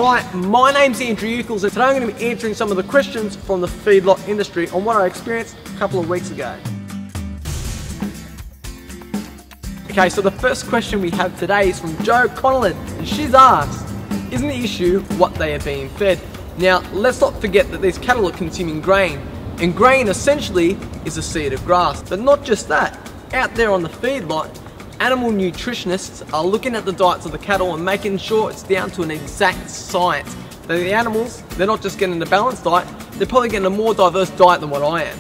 Hi, my name's Andrew Ucles, and today I'm going to be answering some of the questions from the feedlot industry on what I experienced a couple of weeks ago. Okay, so the first question we have today is from Jo Connellan, and she's asked, isn't the issue what they are being fed? Now, let's not forget that these cattle are consuming grain, and grain essentially is a seed of grass. But not just that, out there on the feedlot, animal nutritionists are looking at the diets of the cattle and making sure it's down to an exact science. That the animals, they're not just getting a balanced diet, they're probably getting a more diverse diet than what I am.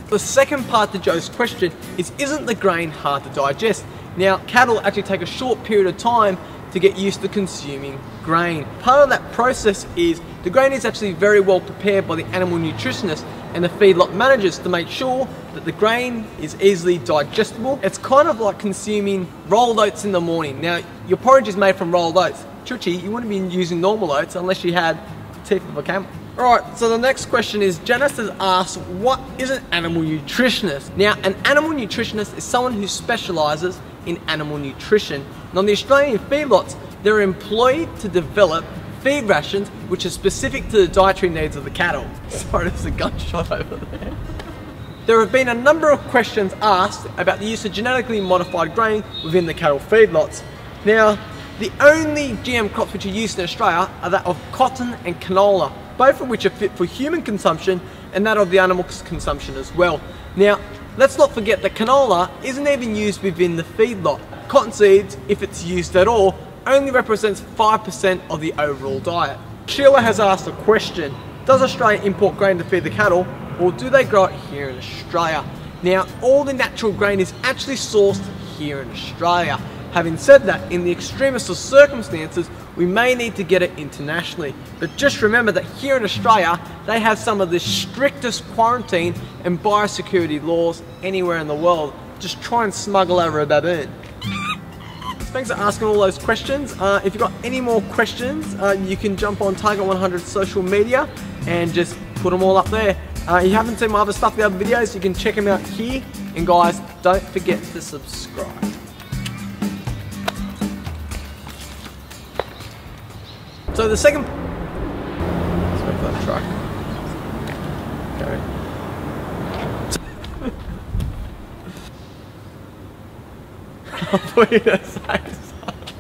The second part to Joe's question is, isn't the grain hard to digest? Now, cattle actually take a short period of time to get used to consuming grain. Part of that process is the grain is actually very well prepared by the animal nutritionists and the feedlot managers to make sure that the grain is easily digestible. It's kind of like consuming rolled oats in the morning. Now, your porridge is made from rolled oats. Chuchi, you wouldn't be using normal oats unless you had the teeth of a camel. Alright, so the next question is, Janice has asked, what is an animal nutritionist? Now, an animal nutritionist is someone who specialises in animal nutrition. And on the Australian feedlots, they're employed to develop feed rations which are specific to the dietary needs of the cattle. Sorry, there's a gunshot over there. There have been a number of questions asked about the use of genetically modified grain within the cattle feedlots. Now, the only GM crops which are used in Australia are that of cotton and canola, both of which are fit for human consumption and that of the animal consumption as well. Now, let's not forget that canola isn't even used within the feedlot. Cotton seeds, if it's used at all, only represents 5% of the overall diet. Sheila has asked a question, does Australia import grain to feed the cattle, or do they grow it here in Australia? Now, all the natural grain is actually sourced here in Australia. Having said that, in the extremest of circumstances, we may need to get it internationally. But just remember that here in Australia, they have some of the strictest quarantine and biosecurity laws anywhere in the world. Just try and smuggle over a baboon. Thanks for asking all those questions. If you've got any more questions, you can jump on Target 100 social media and just put them all up there. If you haven't seen my other stuff, the other videos, you can check them out here. And guys, don't forget to subscribe. So the second... Let's wait for that truck. Okay. I thought you were going to say something.